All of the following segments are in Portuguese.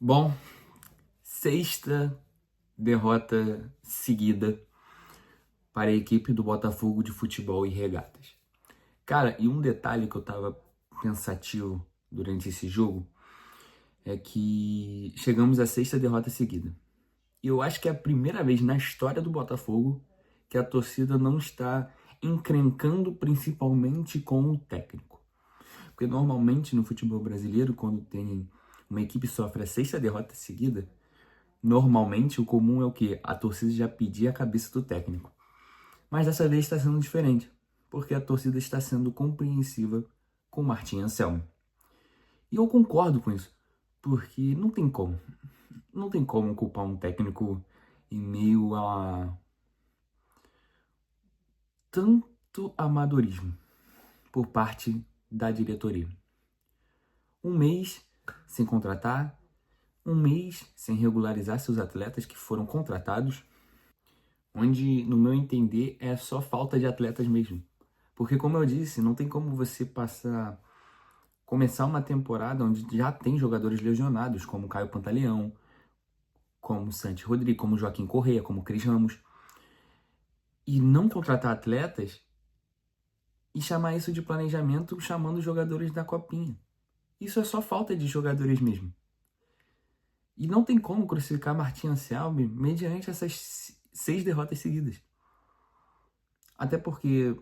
Bom, sexta derrota seguida para a equipe do Botafogo de Futebol e Regatas. Cara, e um detalhe que eu tava pensativo durante esse jogo é que chegamos à sexta derrota seguida. E eu acho que é a primeira vez na história do Botafogo que a torcida não está encrencando principalmente com o técnico. Porque normalmente no futebol brasileiro, quando tem uma equipe sofre a sexta derrota seguida, normalmente o comum é o quê? A torcida já pedir a cabeça do técnico. Mas dessa vez está sendo diferente, porque a torcida está sendo compreensiva com o Martim Anselmo. E eu concordo com isso, porque não tem como culpar um técnico em meio a tanto amadorismo por parte da diretoria. Um mês sem contratar, um mês sem regularizar seus atletas que foram contratados, onde, no meu entender, é só falta de atletas mesmo. Porque, como eu disse, não tem como você começar uma temporada onde já tem jogadores lesionados, como Caio Pantaleão, como Santi Rodrigues, como Joaquim Correa, como Cris Ramos, e não contratar atletas e chamar isso de planejamento chamando os jogadores da copinha. Isso é só falta de jogadores mesmo. E não tem como crucificar Martim Anselmi mediante essas 6 derrotas seguidas. Até porque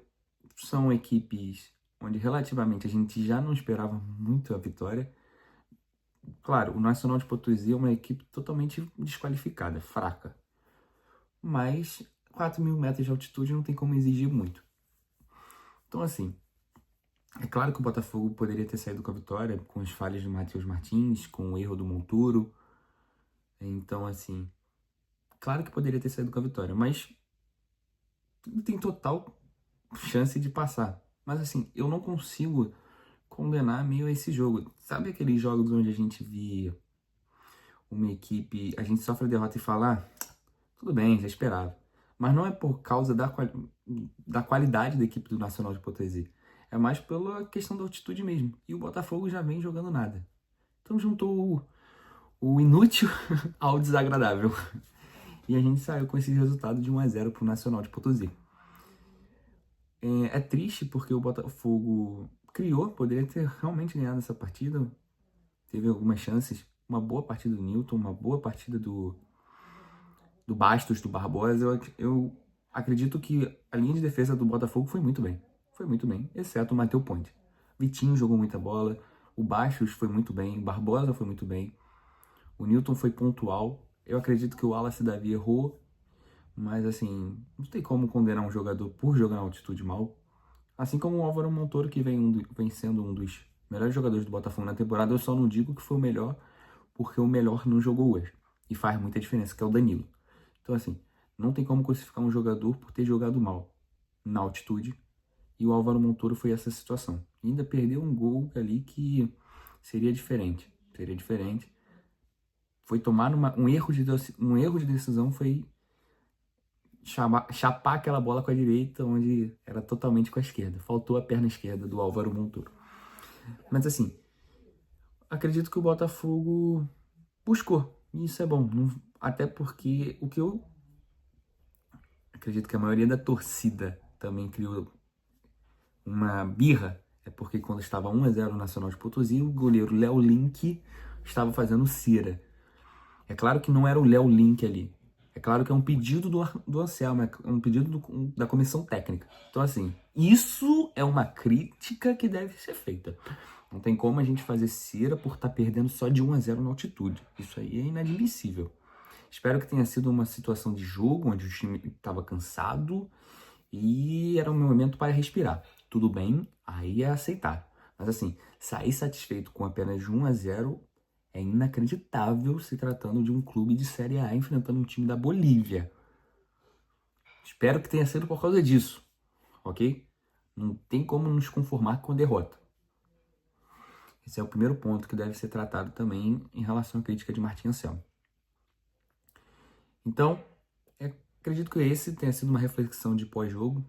são equipes onde relativamente a gente já não esperava muito a vitória. Claro, o Nacional de Potosí é uma equipe totalmente desqualificada, fraca. Mas 4.000 metros de altitude não tem como exigir muito. Então, assim, é claro que o Botafogo poderia ter saído com a vitória, com as falhas do Matheus Martins, com o erro do Monturo. Então, assim, claro que poderia ter saído com a vitória, mas tem total chance de passar. Mas, assim, eu não consigo condenar meio a esse jogo. Sabe aqueles jogos onde a gente via uma equipe, a gente sofre a derrota e fala, tudo bem, já esperava. Mas não é por causa da qualidade da equipe do Nacional de Potosí. É mais pela questão da altitude mesmo. E o Botafogo já vem jogando nada. Então juntou o inútil ao desagradável. E a gente saiu com esse resultado de 1-0 pro Nacional de Potosí. É triste porque o Botafogo poderia ter realmente ganhado essa partida. Teve algumas chances. Uma boa partida do Newton, uma boa partida do Bastos, do Barbosa. Eu acredito que a linha de defesa do Botafogo foi muito bem. Foi muito bem, exceto o Matheus Ponte. Vitinho jogou muita bola, o Bastos foi muito bem, o Barbosa foi muito bem, o Newton foi pontual. Eu acredito que o Wallace Davi errou, mas assim, não tem como condenar um jogador por jogar na altitude mal. Assim como o Álvaro Montoro, que vem sendo um dos melhores jogadores do Botafogo na temporada, eu só não digo que foi o melhor, porque o melhor não jogou hoje. E faz muita diferença, que é o Danilo. Então, assim, não tem como crucificar um jogador por ter jogado mal na altitude. E o Álvaro Montoro foi essa situação. E ainda perdeu um gol ali que seria diferente. Seria diferente. Foi tomar um erro de decisão, foi chapar aquela bola com a direita, onde era totalmente com a esquerda. Faltou a perna esquerda do Álvaro Montoro. Mas assim, acredito que o Botafogo buscou. E isso é bom. Até porque o que eu acredito que a maioria da torcida também criou uma birra, é porque quando estava 1-0 no Nacional de Potosí, o goleiro Léo Link estava fazendo cera. É claro que não era o Léo Link ali. É claro que é um pedido do Anselmo, é um pedido da comissão técnica. Então, assim, isso é uma crítica que deve ser feita. Não tem como a gente fazer cera por estar perdendo só de 1-0 na altitude. Isso aí é inadmissível. Espero que tenha sido uma situação de jogo, onde o time estava cansado e era um momento para respirar. Tudo bem, aí é aceitar. Mas assim, sair satisfeito com apenas 1-0 é inacreditável se tratando de um clube de Série A enfrentando um time da Bolívia. Espero que tenha sido por causa disso, ok? Não tem como nos conformar com a derrota. Esse é o primeiro ponto que deve ser tratado também em relação à crítica de Martim Anselmo. Então, acredito que esse tenha sido uma reflexão de pós-jogo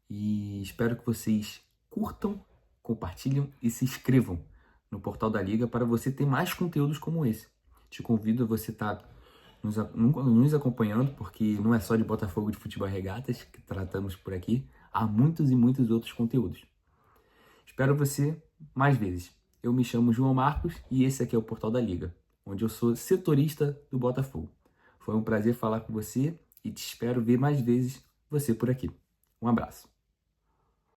e espero que vocês curtam, compartilhem e se inscrevam no Portal da Liga para você ter mais conteúdos como esse. te convido a você estar nos acompanhando, porque não é só de Botafogo de Futebol e Regatas que tratamos por aqui, há muitos e muitos outros conteúdos. Espero você mais vezes. Eu me chamo João Marcos e esse aqui é o Portal da Liga, onde eu sou setorista do Botafogo. Foi um prazer falar com você e te espero ver mais vezes você por aqui. Um abraço.